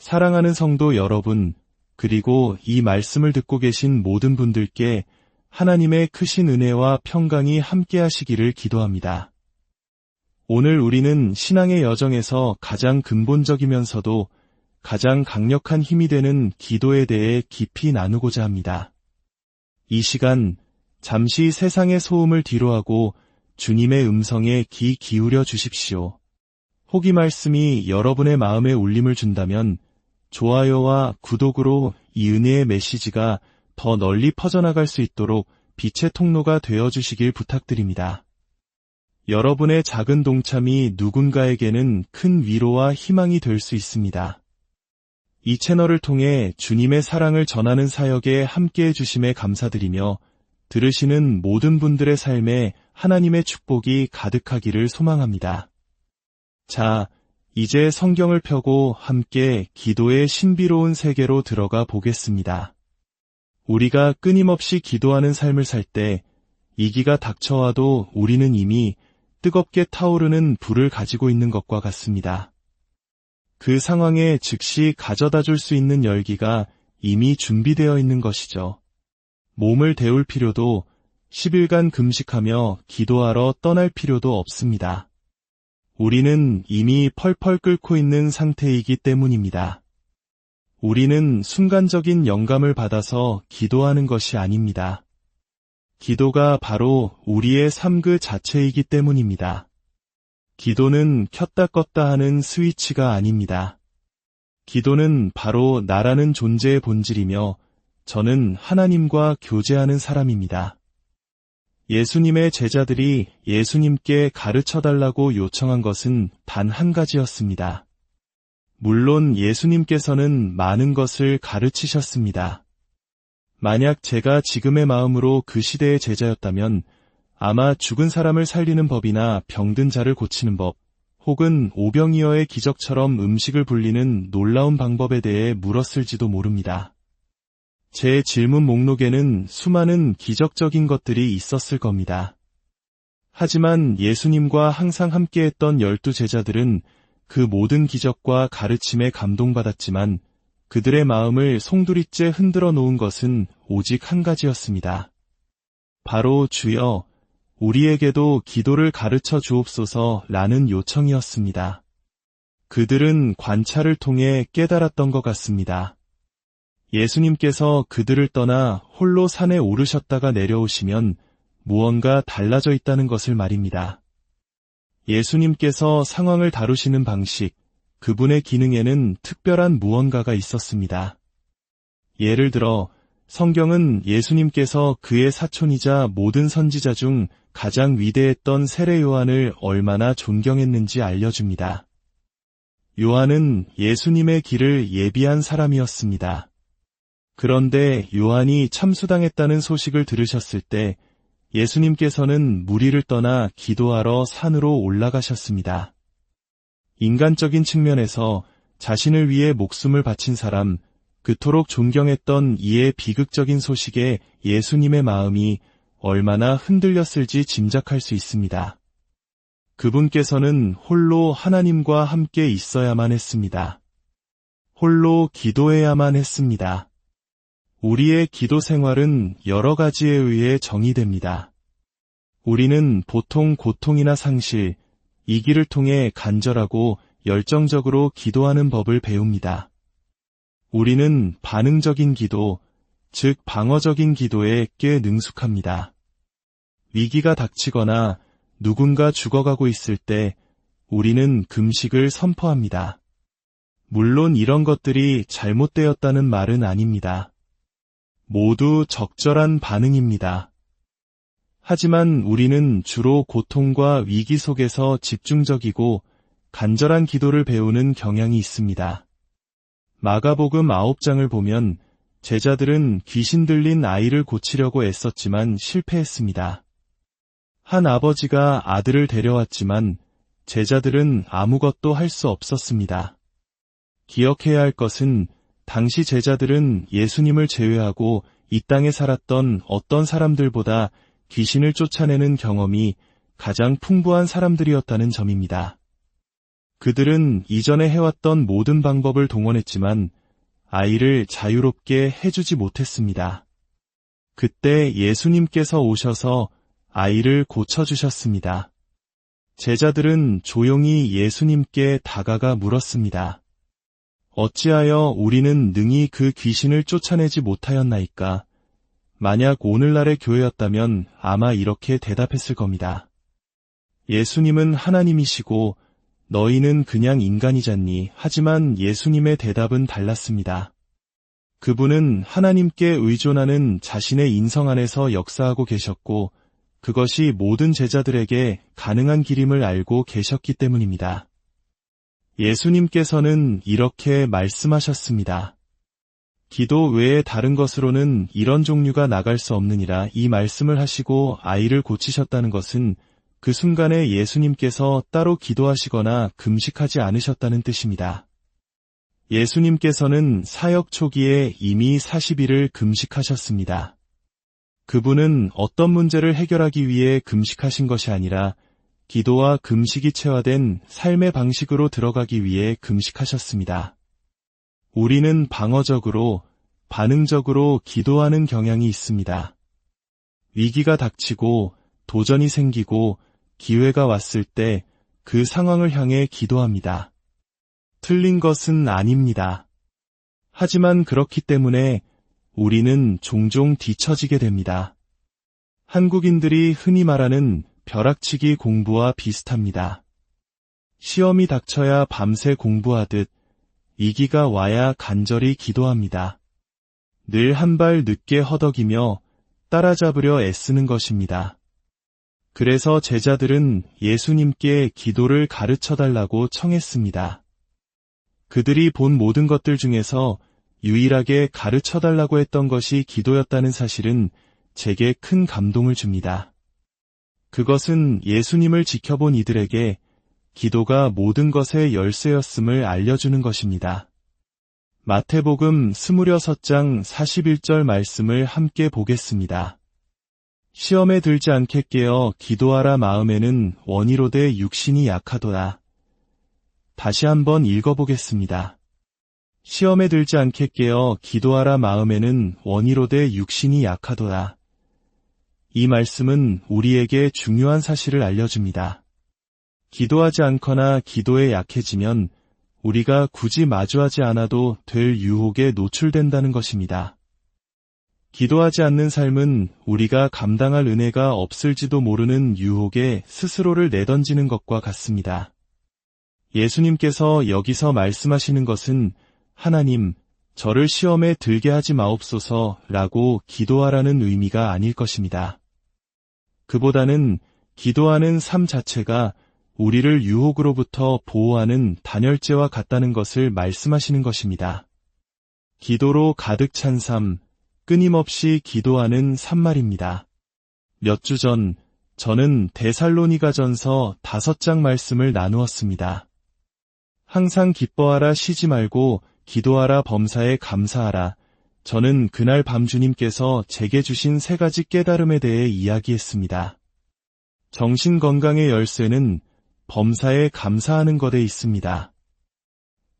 사랑하는 성도 여러분, 그리고 이 말씀을 듣고 계신 모든 분들께 하나님의 크신 은혜와 평강이 함께하시기를 기도합니다. 오늘 우리는 신앙의 여정에서 가장 근본적이면서도 가장 강력한 힘이 되는 기도에 대해 깊이 나누고자 합니다. 이 시간, 잠시 세상의 소음을 뒤로하고 주님의 음성에 귀 기울여 주십시오. 혹 이 말씀이 여러분의 마음에 울림을 준다면 좋아요와 구독으로 이 은혜의 메시지가 더 널리 퍼져나갈 수 있도록 빛의 통로가 되어주시길 부탁드립니다. 여러분의 작은 동참이 누군가에게는 큰 위로와 희망이 될 수 있습니다. 이 채널을 통해 주님의 사랑을 전하는 사역에 함께해 주심에 감사드리며 들으시는 모든 분들의 삶에 하나님의 축복이 가득하기를 소망합니다. 자, 이제 성경을 펴고 함께 기도의 신비로운 세계로 들어가 보겠습니다. 우리가 끊임없이 기도하는 삶을 살 때 위기가 닥쳐와도 우리는 이미 뜨겁게 타오르는 불을 가지고 있는 것과 같습니다. 그 상황에 즉시 가져다 줄 수 있는 열기가 이미 준비되어 있는 것이죠. 몸을 데울 필요도 10일간 금식하며 기도하러 떠날 필요도 없습니다. 우리는 이미 펄펄 끓고 있는 상태이기 때문입니다. 우리는 순간적인 영감을 받아서 기도하는 것이 아닙니다. 기도가 바로 우리의 삶 그 자체이기 때문입니다. 기도는 켰다 껐다 하는 스위치가 아닙니다. 기도는 바로 나라는 존재의 본질이며 저는 하나님과 교제하는 사람입니다. 예수님의 제자들이 예수님께 가르쳐달라고 요청한 것은 단 한 가지였습니다. 물론 예수님께서는 많은 것을 가르치셨습니다. 만약 제가 지금의 마음으로 그 시대의 제자였다면 아마 죽은 사람을 살리는 법이나 병든 자를 고치는 법, 혹은 오병이어의 기적처럼 음식을 불리는 놀라운 방법에 대해 물었을지도 모릅니다. 제 질문 목록에는 수많은 기적적인 것들이 있었을 겁니다. 하지만 예수님과 항상 함께했던 12 제자들은 그 모든 기적과 가르침에 감동받았지만 그들의 마음을 송두리째 흔들어 놓은 것은 오직 한 가지였습니다. 바로 주여, 우리에게도 기도를 가르쳐 주옵소서라는 요청이었습니다. 그들은 관찰을 통해 깨달았던 것 같습니다. 예수님께서 그들을 떠나 홀로 산에 오르셨다가 내려오시면 무언가 달라져 있다는 것을 말입니다. 예수님께서 상황을 다루시는 방식, 그분의 기능에는 특별한 무언가가 있었습니다. 예를 들어 성경은 예수님께서 그의 사촌이자 모든 선지자 중 가장 위대했던 세례 요한을 얼마나 존경했는지 알려줍니다. 요한은 예수님의 길을 예비한 사람이었습니다. 그런데 요한이 참수당했다는 소식을 들으셨을 때 예수님께서는 무리를 떠나 기도하러 산으로 올라가셨습니다. 인간적인 측면에서 자신을 위해 목숨을 바친 사람, 그토록 존경했던 이의 비극적인 소식에 예수님의 마음이 얼마나 흔들렸을지 짐작할 수 있습니다. 그분께서는 홀로 하나님과 함께 있어야만 했습니다. 홀로 기도해야만 했습니다. 우리의 기도 생활은 여러 가지에 의해 정의됩니다. 우리는 보통 고통이나 상실, 이기를 통해 간절하고 열정적으로 기도하는 법을 배웁니다. 우리는 반응적인 기도, 즉 방어적인 기도에 꽤 능숙합니다. 위기가 닥치거나 누군가 죽어가고 있을 때 우리는 금식을 선포합니다. 물론 이런 것들이 잘못되었다는 말은 아닙니다. 모두 적절한 반응입니다. 하지만 우리는 주로 고통과 위기 속에서 집중적이고 간절한 기도를 배우는 경향이 있습니다. 마가복음 9장을 보면 제자들은 귀신 들린 아이를 고치려고 애썼지만 실패했습니다. 한 아버지가 아들을 데려왔지만 제자들은 아무것도 할 수 없었습니다. 기억해야 할 것은 당시 제자들은 예수님을 제외하고 이 땅에 살았던 어떤 사람들보다 귀신을 쫓아내는 경험이 가장 풍부한 사람들이었다는 점입니다. 그들은 이전에 해왔던 모든 방법을 동원했지만 아이를 자유롭게 해주지 못했습니다. 그때 예수님께서 오셔서 아이를 고쳐주셨습니다. 제자들은 조용히 예수님께 다가가 물었습니다. 어찌하여 우리는 능히 그 귀신을 쫓아내지 못하였나이까? 만약 오늘날의 교회였다면 아마 이렇게 대답했을 겁니다. 예수님은 하나님이시고 너희는 그냥 인간이잖니. 하지만 예수님의 대답은 달랐습니다. 그분은 하나님께 의존하는 자신의 인성 안에서 역사하고 계셨고 그것이 모든 제자들에게 가능한 길임을 알고 계셨기 때문입니다. 예수님께서는 이렇게 말씀하셨습니다. 기도 외에 다른 것으로는 이런 종류가 나갈 수 없느니라. 이 말씀을 하시고 아이를 고치셨다는 것은 그 순간에 예수님께서 따로 기도하시거나 금식하지 않으셨다는 뜻입니다. 예수님께서는 사역 초기에 이미 40일을 금식하셨습니다. 그분은 어떤 문제를 해결하기 위해 금식하신 것이 아니라 기도와 금식이 체화된 삶의 방식으로 들어가기 위해 금식하셨습니다. 우리는 방어적으로, 반응적으로 기도하는 경향이 있습니다. 위기가 닥치고 도전이 생기고 기회가 왔을 때 그 상황을 향해 기도합니다. 틀린 것은 아닙니다. 하지만 그렇기 때문에 우리는 종종 뒤처지게 됩니다. 한국인들이 흔히 말하는 벼락치기 공부와 비슷합니다. 시험이 닥쳐야 밤새 공부하듯 위기가 와야 간절히 기도합니다. 늘 한 발 늦게 허덕이며 따라잡으려 애쓰는 것입니다. 그래서 제자들은 예수님께 기도를 가르쳐달라고 청했습니다. 그들이 본 모든 것들 중에서 유일하게 가르쳐달라고 했던 것이 기도였다는 사실은 제게 큰 감동을 줍니다. 그것은 예수님을 지켜본 이들에게 기도가 모든 것의 열쇠였음을 알려주는 것입니다. 마태복음 26장 41절 말씀을 함께 보겠습니다. 시험에 들지 않게 깨어 기도하라. 마음에는 원이로되 육신이 약하도다. 다시 한번 읽어보겠습니다. 시험에 들지 않게 깨어 기도하라. 마음에는 원이로되 육신이 약하도다. 이 말씀은 우리에게 중요한 사실을 알려줍니다. 기도하지 않거나 기도에 약해지면 우리가 굳이 마주하지 않아도 될 유혹에 노출된다는 것입니다. 기도하지 않는 삶은 우리가 감당할 은혜가 없을지도 모르는 유혹에 스스로를 내던지는 것과 같습니다. 예수님께서 여기서 말씀하시는 것은 하나님, 저를 시험에 들게 하지 마옵소서라고 기도하라는 의미가 아닐 것입니다. 그보다는 기도하는 삶 자체가 우리를 유혹으로부터 보호하는 단열재와 같다는 것을 말씀하시는 것입니다. 기도로 가득 찬 삶, 끊임없이 기도하는 삶 말입니다. 몇 주 전 저는 데살로니가전서 5장 말씀을 나누었습니다. 항상 기뻐하라. 쉬지 말고 기도하라. 범사에 감사하라. 저는 그날 밤 주님께서 제게 주신 3가지 깨달음에 대해 이야기했습니다. 정신건강의 열쇠는 범사에 감사하는 것에 있습니다.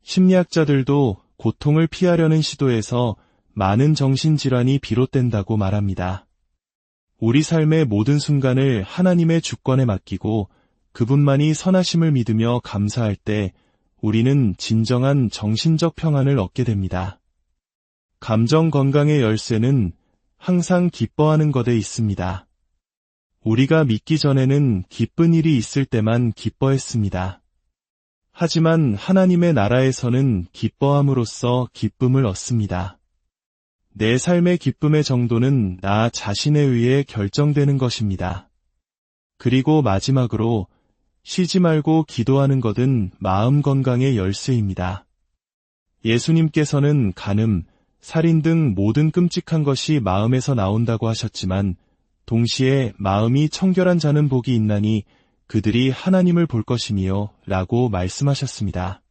심리학자들도 고통을 피하려는 시도에서 많은 정신질환이 비롯된다고 말합니다. 우리 삶의 모든 순간을 하나님의 주권에 맡기고 그분만이 선하심을 믿으며 감사할 때 우리는 진정한 정신적 평안을 얻게 됩니다. 감정 건강의 열쇠는 항상 기뻐하는 것에 있습니다. 우리가 믿기 전에는 기쁜 일이 있을 때만 기뻐했습니다. 하지만 하나님의 나라에서는 기뻐함으로써 기쁨을 얻습니다. 내 삶의 기쁨의 정도는 나 자신에 의해 결정되는 것입니다. 그리고 마지막으로 쉬지 말고 기도하는 것은 마음 건강의 열쇠입니다. 예수님께서는 간음, 살인 등 모든 끔찍한 것이 마음에서 나온다고 하셨지만 동시에 마음이 청결한 자는 복이 있나니 그들이 하나님을 볼 것이며 라고 말씀하셨습니다.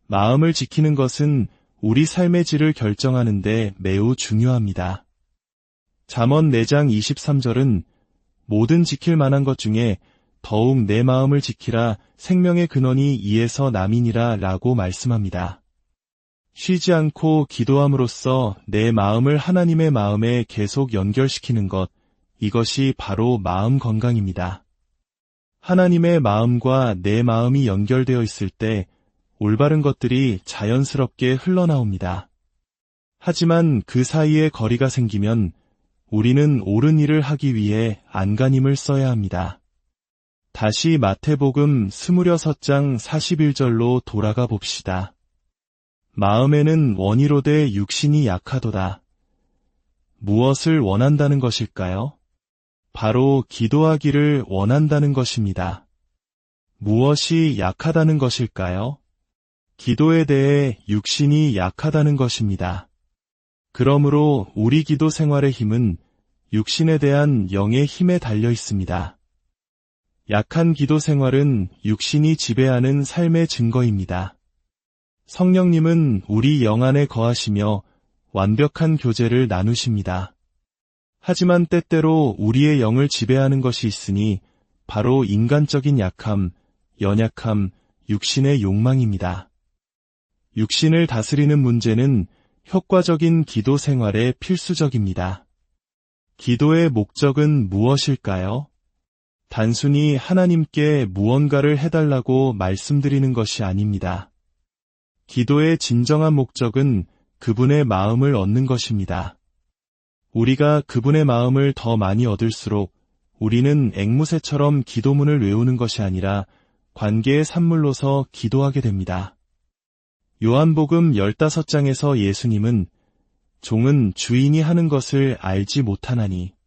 마음을 지키는 것은 우리 삶의 질을 결정하는 데 매우 중요합니다. 잠언 4장 23절은 모든 지킬 만한 것 중에 더욱 내 마음을 지키라. 생명의 근원이 이에서 남이니라 라고 말씀합니다. 쉬지 않고 기도함으로써 내 마음을 하나님의 마음에 계속 연결시키는 것, 이것이 바로 마음 건강입니다. 하나님의 마음과 내 마음이 연결되어 있을 때 올바른 것들이 자연스럽게 흘러나옵니다. 하지만 그 사이에 거리가 생기면 우리는 옳은 일을 하기 위해 안간힘을 써야 합니다. 다시 마태복음 26장 41절로 돌아가 봅시다. 마음에는 원이로되 육신이 약하도다. 무엇을 원한다는 것일까요? 바로 기도하기를 원한다는 것입니다. 무엇이 약하다는 것일까요? 기도에 대해 육신이 약하다는 것입니다. 그러므로 우리 기도 생활의 힘은 육신에 대한 영의 힘에 달려 있습니다. 약한 기도 생활은 육신이 지배하는 삶의 증거입니다. 성령님은 우리 영 안에 거하시며 완벽한 교제를 나누십니다. 하지만 때때로 우리의 영을 지배하는 것이 있으니 바로 인간적인 약함, 연약함, 육신의 욕망입니다. 육신을 다스리는 문제는 효과적인 기도 생활에 필수적입니다. 기도의 목적은 무엇일까요? 단순히 하나님께 무언가를 해달라고 말씀드리는 것이 아닙니다. 기도의 진정한 목적은 그분의 마음을 얻는 것입니다. 우리가 그분의 마음을 더 많이 얻을수록 우리는 앵무새처럼 기도문을 외우는 것이 아니라 관계의 산물로서 기도하게 됩니다. 요한복음 15장에서 예수님은 종은 주인이 하는 것을 알지 못하나니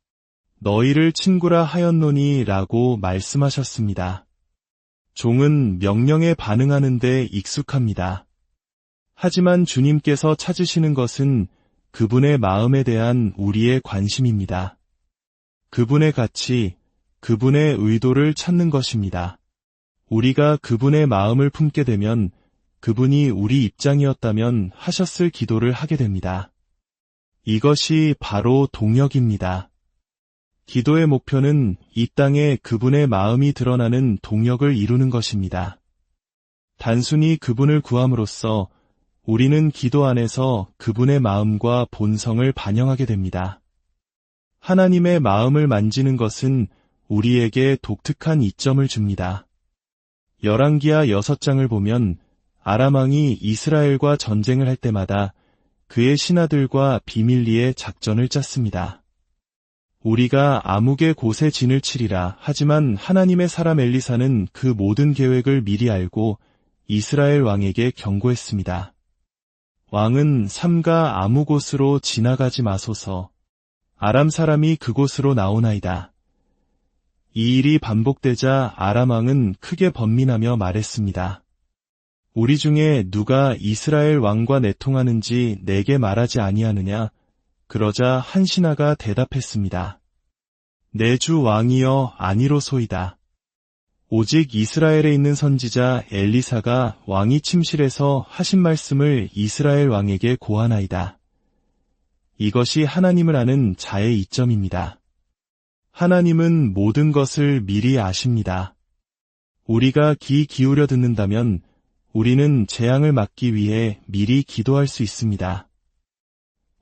너희를 친구라 하였노니 라고 말씀하셨습니다. 종은 명령에 반응하는 데 익숙합니다. 하지만 주님께서 찾으시는 것은 그분의 마음에 대한 우리의 관심입니다. 그분의 가치, 그분의 의도를 찾는 것입니다. 우리가 그분의 마음을 품게 되면 그분이 우리 입장이었다면 하셨을 기도를 하게 됩니다. 이것이 바로 동역입니다. 기도의 목표는 이 땅에 그분의 마음이 드러나는 동역을 이루는 것입니다. 단순히 그분을 구함으로써 우리는 기도 안에서 그분의 마음과 본성을 반영하게 됩니다. 하나님의 마음을 만지는 것은 우리에게 독특한 이점을 줍니다. 열왕기하 6장을 보면 아람 왕이 이스라엘과 전쟁을 할 때마다 그의 신하들과 비밀리에 작전을 짰습니다. 우리가 아무개 곳에 진을 치리라. 하지만 하나님의 사람 엘리사는 그 모든 계획을 미리 알고 이스라엘 왕에게 경고했습니다. 왕은 삼가 아무 곳으로 지나가지 마소서. 아람 사람이 그곳으로 나오나이다. 이 일이 반복되자 아람 왕은 크게 번민하며 말했습니다. 우리 중에 누가 이스라엘 왕과 내통하는지 내게 말하지 아니하느냐? 그러자 한 신하가 대답했습니다. 내 주 왕이여 아니로소이다. 오직 이스라엘에 있는 선지자 엘리사가 왕이 침실에서 하신 말씀을 이스라엘 왕에게 고하나이다. 이것이 하나님을 아는 자의 이점입니다. 하나님은 모든 것을 미리 아십니다. 우리가 귀 기울여 듣는다면 우리는 재앙을 막기 위해 미리 기도할 수 있습니다.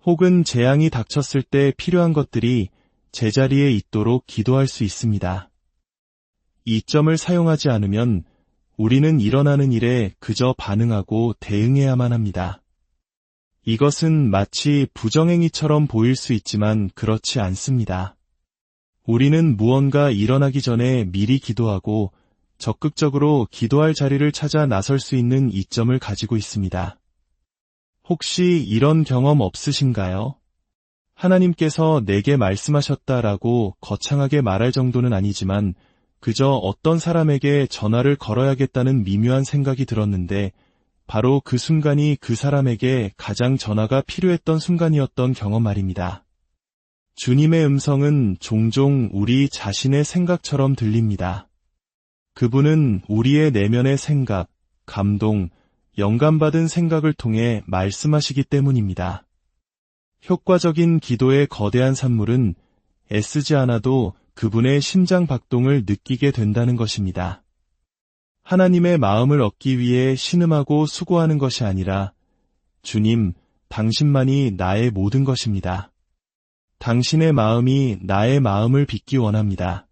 혹은 재앙이 닥쳤을 때 필요한 것들이 제자리에 있도록 기도할 수 있습니다. 이 점을 사용하지 않으면 우리는 일어나는 일에 그저 반응하고 대응해야만 합니다. 이것은 마치 부정행위처럼 보일 수 있지만 그렇지 않습니다. 우리는 무언가 일어나기 전에 미리 기도하고 적극적으로 기도할 자리를 찾아 나설 수 있는 이점을 가지고 있습니다. 혹시 이런 경험 없으신가요? 하나님께서 내게 말씀하셨다라고 거창하게 말할 정도는 아니지만 그저 어떤 사람에게 전화를 걸어야겠다는 미묘한 생각이 들었는데 바로 그 순간이 그 사람에게 가장 전화가 필요했던 순간이었던 경험 말입니다. 주님의 음성은 종종 우리 자신의 생각처럼 들립니다. 그분은 우리의 내면의 생각, 감동, 영감받은 생각을 통해 말씀하시기 때문입니다. 효과적인 기도의 거대한 산물은 애쓰지 않아도 그분의 심장 박동을 느끼게 된다는 것입니다. 하나님의 마음을 얻기 위해 신음하고 수고하는 것이 아니라 주님, 당신만이 나의 모든 것입니다. 당신의 마음이 나의 마음을 빚기 원합니다.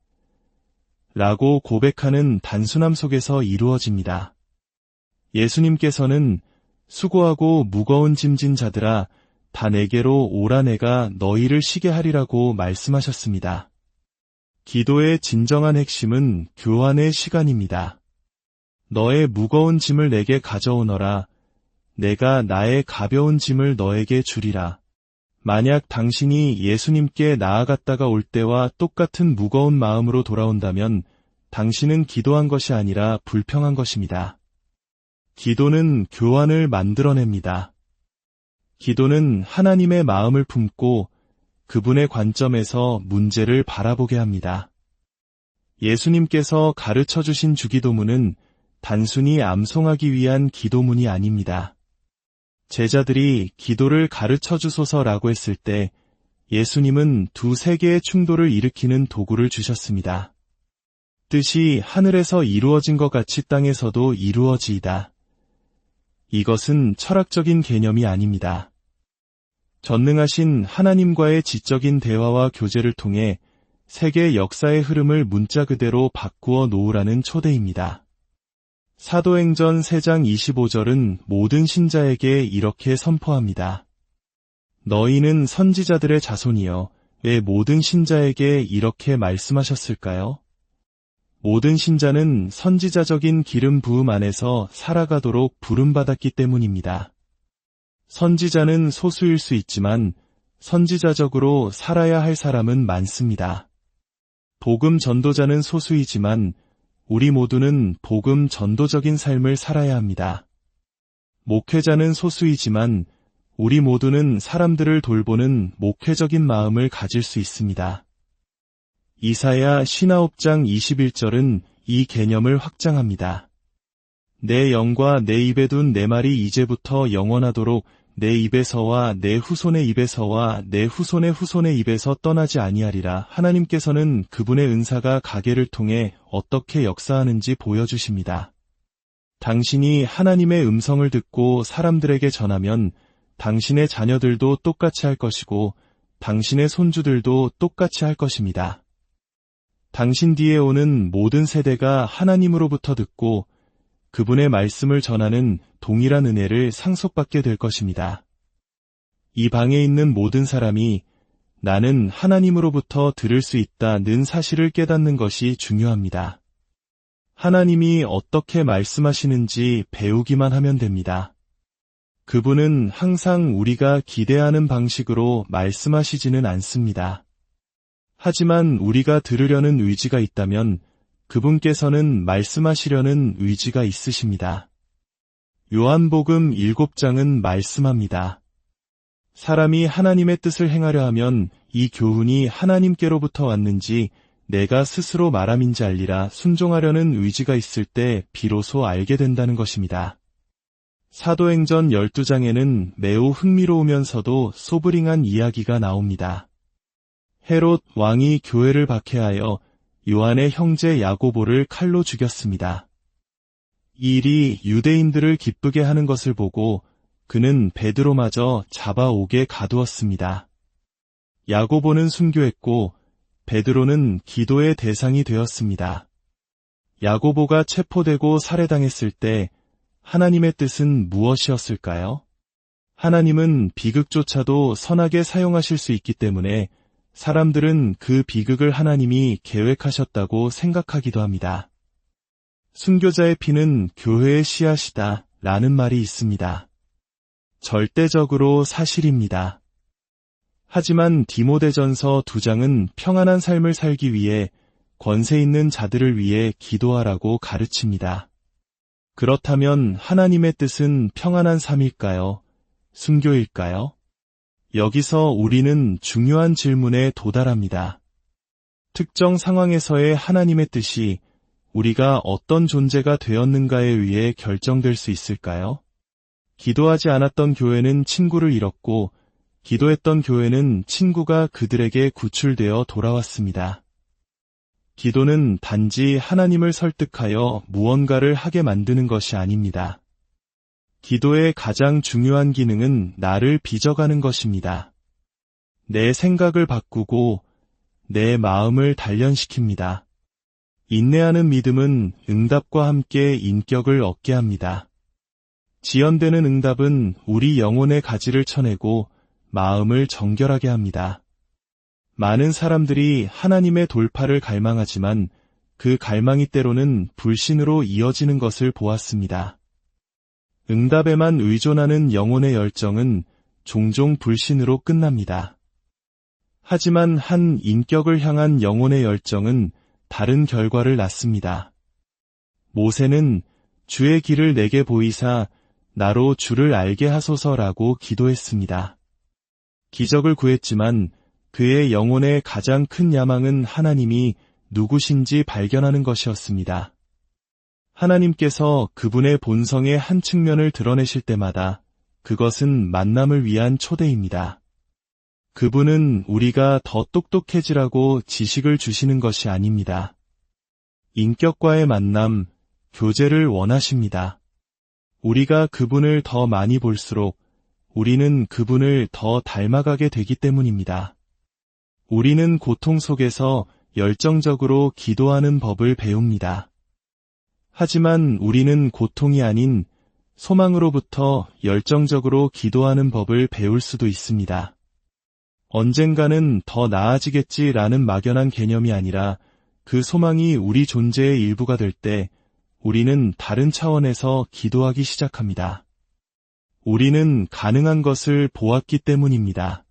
라고 고백하는 단순함 속에서 이루어집니다. 예수님께서는 수고하고 무거운 짐진 자들아 다 내게로 오라 내가 너희를 쉬게 하리라고 말씀하셨습니다. 기도의 진정한 핵심은 교환의 시간입니다. 너의 무거운 짐을 내게 가져오너라. 내가 나의 가벼운 짐을 너에게 주리라. 만약 당신이 예수님께 나아갔다가 올 때와 똑같은 무거운 마음으로 돌아온다면 당신은 기도한 것이 아니라 불평한 것입니다. 기도는 교환을 만들어냅니다. 기도는 하나님의 마음을 품고 그분의 관점에서 문제를 바라보게 합니다. 예수님께서 가르쳐 주신 주기도문은 단순히 암송하기 위한 기도문이 아닙니다. 제자들이 기도를 가르쳐 주소서라고 했을 때 예수님은 두 세계의 충돌을 일으키는 도구를 주셨습니다. 뜻이 하늘에서 이루어진 것 같이 땅에서도 이루어지이다. 이것은 철학적인 개념이 아닙니다. 전능하신 하나님과의 지적인 대화와 교제를 통해 세계 역사의 흐름을 문자 그대로 바꾸어 놓으라는 초대입니다. 사도행전 3장 25절은 모든 신자에게 이렇게 선포합니다. 너희는 선지자들의 자손이여 왜 모든 신자에게 이렇게 말씀하셨을까요? 모든 신자는 선지자적인 기름 부음 안에서 살아가도록 부름받았기 때문입니다. 선지자는 소수일 수 있지만 선지자적으로 살아야 할 사람은 많습니다. 복음 전도자는 소수이지만 우리 모두는 복음 전도적인 삶을 살아야 합니다. 목회자는 소수이지만 우리 모두는 사람들을 돌보는 목회적인 마음을 가질 수 있습니다. 이사야 59장 21절은 이 개념을 확장합니다. 내 영과 내 입에 둔 내 말이 이제부터 영원하도록 내 입에서와 내 후손의 입에서와 내 후손의 후손의 입에서 떠나지 아니하리라. 하나님께서는 그분의 은사가 가계를 통해 어떻게 역사하는지 보여주십니다. 당신이 하나님의 음성을 듣고 사람들에게 전하면 당신의 자녀들도 똑같이 할 것이고 당신의 손주들도 똑같이 할 것입니다. 당신 뒤에 오는 모든 세대가 하나님으로부터 듣고 그분의 말씀을 전하는 동일한 은혜를 상속받게 될 것입니다. 이 방에 있는 모든 사람이 나는 하나님으로부터 들을 수 있다는 사실을 깨닫는 것이 중요합니다. 하나님이 어떻게 말씀하시는지 배우기만 하면 됩니다. 그분은 항상 우리가 기대하는 방식으로 말씀하시지는 않습니다. 하지만 우리가 들으려는 의지가 있다면 그분께서는 말씀하시려는 의지가 있으십니다. 요한복음 7장은 말씀합니다. 사람이 하나님의 뜻을 행하려 하면 이 교훈이 하나님께로부터 왔는지 내가 스스로 말함인지 알리라. 순종하려는 의지가 있을 때 비로소 알게 된다는 것입니다. 사도행전 12장에는 매우 흥미로우면서도 소브링한 이야기가 나옵니다. 헤롯 왕이 교회를 박해하여 요한의 형제 야고보를 칼로 죽였습니다. 이 일이 유대인들을 기쁘게 하는 것을 보고 그는 베드로마저 잡아오게 가두었습니다. 야고보는 순교했고 베드로는 기도의 대상이 되었습니다. 야고보가 체포되고 살해당했을 때 하나님의 뜻은 무엇이었을까요? 하나님은 비극조차도 선하게 사용하실 수 있기 때문에 사람들은 그 비극을 하나님이 계획하셨다고 생각하기도 합니다. 순교자의 피는 교회의 씨앗이다 라는 말이 있습니다. 절대적으로 사실입니다. 하지만 디모데전서 2장은 평안한 삶을 살기 위해 권세 있는 자들을 위해 기도하라고 가르칩니다. 그렇다면 하나님의 뜻은 평안한 삶일까요? 순교일까요? 여기서 우리는 중요한 질문에 도달합니다. 특정 상황에서의 하나님의 뜻이 우리가 어떤 존재가 되었는가에 의해 결정될 수 있을까요? 기도하지 않았던 교회는 친구를 잃었고 기도했던 교회는 친구가 그들에게 구출되어 돌아왔습니다. 기도는 단지 하나님을 설득하여 무언가를 하게 만드는 것이 아닙니다. 기도의 가장 중요한 기능은 나를 빚어가는 것입니다. 내 생각을 바꾸고 내 마음을 단련시킵니다. 인내하는 믿음은 응답과 함께 인격을 얻게 합니다. 지연되는 응답은 우리 영혼의 가지를 쳐내고 마음을 정결하게 합니다. 많은 사람들이 하나님의 돌파를 갈망하지만 그 갈망이 때로는 불신으로 이어지는 것을 보았습니다. 응답에만 의존하는 영혼의 열정은 종종 불신으로 끝납니다. 하지만 한 인격을 향한 영혼의 열정은 다른 결과를 낳습니다. 모세는 주의 길을 내게 보이사 나로 주를 알게 하소서라고 기도했습니다. 기적을 구했지만 그의 영혼의 가장 큰 야망은 하나님이 누구신지 발견하는 것이었습니다. 하나님께서 그분의 본성의 한 측면을 드러내실 때마다 그것은 만남을 위한 초대입니다. 그분은 우리가 더 똑똑해지라고 지식을 주시는 것이 아닙니다. 인격과의 만남, 교제를 원하십니다. 우리가 그분을 더 많이 볼수록 우리는 그분을 더 닮아가게 되기 때문입니다. 우리는 고통 속에서 열정적으로 기도하는 법을 배웁니다. 하지만 우리는 고통이 아닌 소망으로부터 열정적으로 기도하는 법을 배울 수도 있습니다. 언젠가는 더 나아지겠지라는 막연한 개념이 아니라 그 소망이 우리 존재의 일부가 될 때 우리는 다른 차원에서 기도하기 시작합니다. 우리는 가능한 것을 보았기 때문입니다.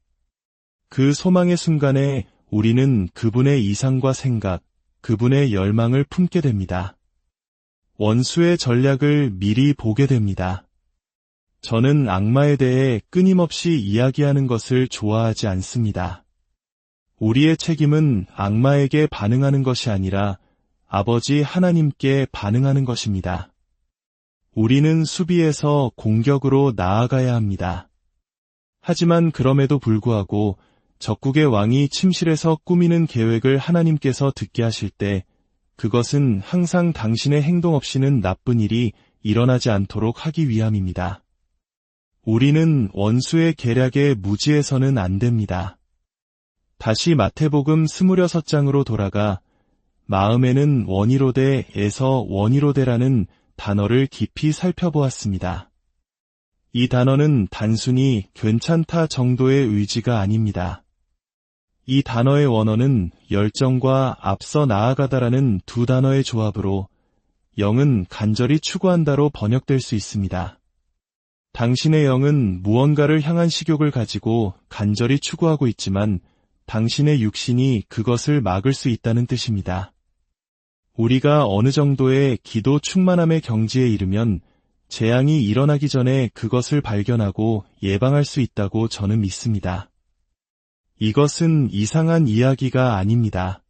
그 소망의 순간에 우리는 그분의 이상과 생각, 그분의 열망을 품게 됩니다. 원수의 전략을 미리 보게 됩니다. 저는 악마에 대해 끊임없이 이야기하는 것을 좋아하지 않습니다. 우리의 책임은 악마에게 반응하는 것이 아니라 아버지 하나님께 반응하는 것입니다. 우리는 수비에서 공격으로 나아가야 합니다. 하지만 그럼에도 불구하고 적국의 왕이 침실에서 꾸미는 계획을 하나님께서 듣게 하실 때 그것은 항상 당신의 행동 없이는 나쁜 일이 일어나지 않도록 하기 위함입니다. 우리는 원수의 계략에 무지해서는 안 됩니다. 다시 마태복음 26장으로 돌아가 마음에는 원이로되에서 원이로되라는 단어를 깊이 살펴보았습니다. 이 단어는 단순히 괜찮다 정도의 의지가 아닙니다. 이 단어의 원어는 열정과 앞서 나아가다라는 두 단어의 조합으로 영은 간절히 추구한다로 번역될 수 있습니다. 당신의 영은 무언가를 향한 식욕을 가지고 간절히 추구하고 있지만 당신의 육신이 그것을 막을 수 있다는 뜻입니다. 우리가 어느 정도의 기도 충만함의 경지에 이르면 재앙이 일어나기 전에 그것을 발견하고 예방할 수 있다고 저는 믿습니다. 이것은 이상한 이야기가 아닙니다.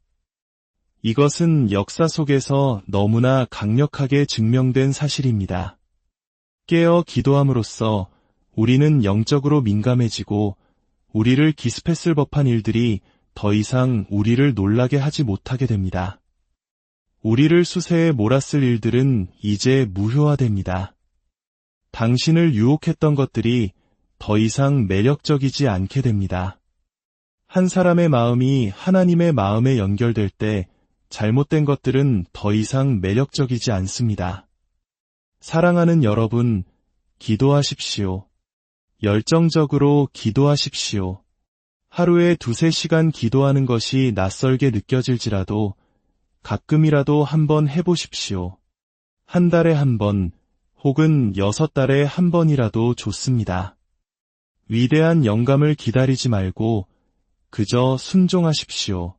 이것은 역사 속에서 너무나 강력하게 증명된 사실입니다. 깨어 기도함으로써 우리는 영적으로 민감해지고 우리를 기습했을 법한 일들이 더 이상 우리를 놀라게 하지 못하게 됩니다. 우리를 수세에 몰았을 일들은 이제 무효화됩니다. 당신을 유혹했던 것들이 더 이상 매력적이지 않게 됩니다. 한 사람의 마음이 하나님의 마음에 연결될 때 잘못된 것들은 더 이상 매력적이지 않습니다. 사랑하는 여러분, 기도하십시오. 열정적으로 기도하십시오. 하루에 2-3시간 기도하는 것이 낯설게 느껴질지라도 가끔이라도 한번 해보십시오. 한 달에 한 번, 혹은 6달에 한 번이라도 좋습니다. 위대한 영감을 기다리지 말고 그저 순종하십시오.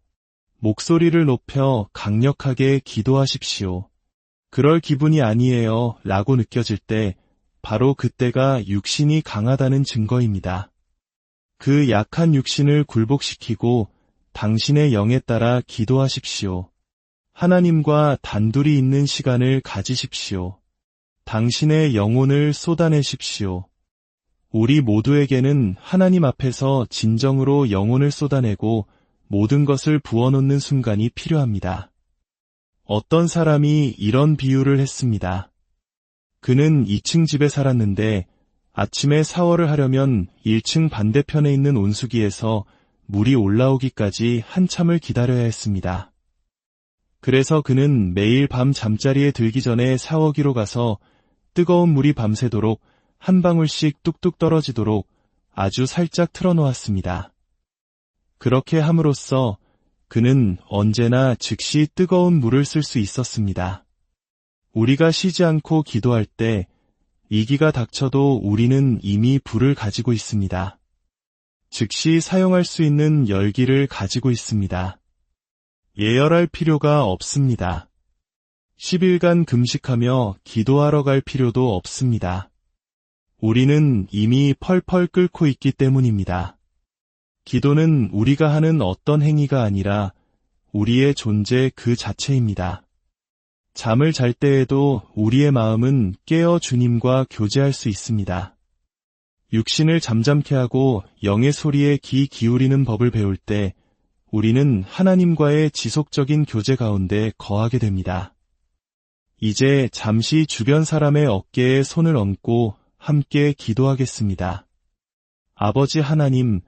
목소리를 높여 강력하게 기도하십시오. 그럴 기분이 아니에요 라고 느껴질 때 바로 그때가 육신이 강하다는 증거입니다. 그 약한 육신을 굴복시키고 당신의 영에 따라 기도하십시오. 하나님과 단둘이 있는 시간을 가지십시오. 당신의 영혼을 쏟아내십시오. 우리 모두에게는 하나님 앞에서 진정으로 영혼을 쏟아내고 모든 것을 부어놓는 순간이 필요합니다. 어떤 사람이 이런 비유를 했습니다. 그는 2층 집에 살았는데 아침에 샤워를 하려면 1층 반대편에 있는 온수기에서 물이 올라오기까지 한참을 기다려야 했습니다. 그래서 그는 매일 밤 잠자리에 들기 전에 샤워기로 가서 뜨거운 물이 밤새도록 한 방울씩 뚝뚝 떨어지도록 아주 살짝 틀어놓았습니다. 그렇게 함으로써 그는 언제나 즉시 뜨거운 물을 쓸 수 있었습니다. 우리가 쉬지 않고 기도할 때 이기가 닥쳐도 우리는 이미 불을 가지고 있습니다. 즉시 사용할 수 있는 열기를 가지고 있습니다. 예열할 필요가 없습니다. 10일간 금식하며 기도하러 갈 필요도 없습니다. 우리는 이미 펄펄 끓고 있기 때문입니다. 기도는 우리가 하는 어떤 행위가 아니라 우리의 존재 그 자체입니다. 잠을 잘 때에도 우리의 마음은 깨어 주님과 교제할 수 있습니다. 육신을 잠잠케 하고 영의 소리에 귀 기울이는 법을 배울 때 우리는 하나님과의 지속적인 교제 가운데 거하게 됩니다. 이제 잠시 주변 사람의 어깨에 손을 얹고 함께 기도하겠습니다. 아버지 하나님,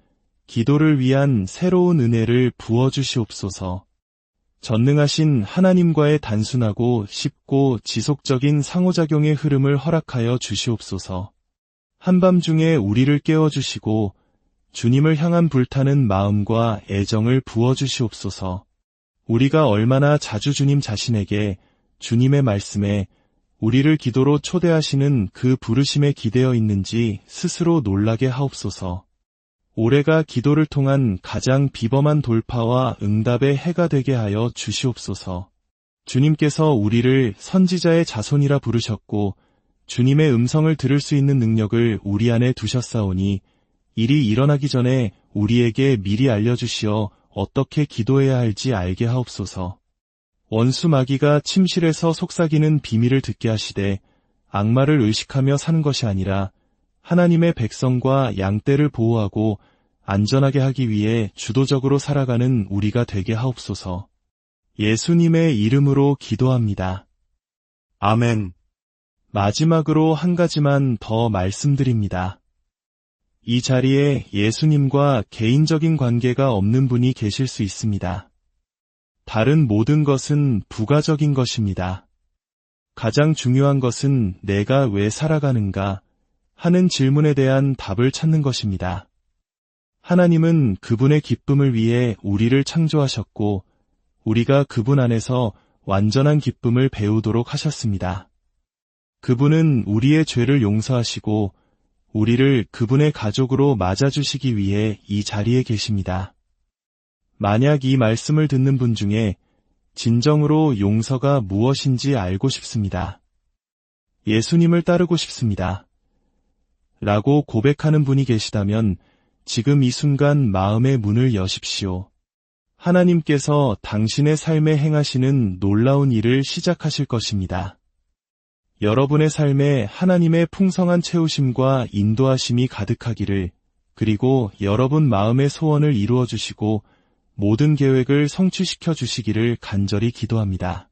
기도를 위한 새로운 은혜를 부어주시옵소서. 전능하신 하나님과의 단순하고 쉽고 지속적인 상호작용의 흐름을 허락하여 주시옵소서. 한밤중에 우리를 깨워주시고 주님을 향한 불타는 마음과 애정을 부어주시옵소서. 우리가 얼마나 자주 주님 자신에게 주님의 말씀에 우리를 기도로 초대하시는 그 부르심에 기대어 있는지 스스로 놀라게 하옵소서. 올해가 기도를 통한 가장 비범한 돌파와 응답의 해가 되게 하여 주시옵소서. 주님께서 우리를 선지자의 자손이라 부르셨고 주님의 음성을 들을 수 있는 능력을 우리 안에 두셨사오니 일이 일어나기 전에 우리에게 미리 알려주시어 어떻게 기도해야 할지 알게 하옵소서. 원수 마귀가 침실에서 속삭이는 비밀을 듣게 하시되 악마를 의식하며 사는 것이 아니라 하나님의 백성과 양떼를 보호하고 안전하게 하기 위해 주도적으로 살아가는 우리가 되게 하옵소서. 예수님의 이름으로 기도합니다. 아멘. 마지막으로 한 가지만 더 말씀드립니다. 이 자리에 예수님과 개인적인 관계가 없는 분이 계실 수 있습니다. 다른 모든 것은 부가적인 것입니다. 가장 중요한 것은 내가 왜 살아가는가 하는 질문에 대한 답을 찾는 것입니다. 하나님은 그분의 기쁨을 위해 우리를 창조하셨고 우리가 그분 안에서 완전한 기쁨을 배우도록 하셨습니다. 그분은 우리의 죄를 용서하시고 우리를 그분의 가족으로 맞아주시기 위해 이 자리에 계십니다. 만약 이 말씀을 듣는 분 중에 진정으로 용서가 무엇인지 알고 싶습니다. 예수님을 따르고 싶습니다. 라고 고백하는 분이 계시다면 지금 이 순간 마음의 문을 여십시오. 하나님께서 당신의 삶에 행하시는 놀라운 일을 시작하실 것입니다. 여러분의 삶에 하나님의 풍성한 채우심과 인도하심이 가득하기를, 그리고 여러분 마음의 소원을 이루어 주시고 모든 계획을 성취시켜 주시기를 간절히 기도합니다.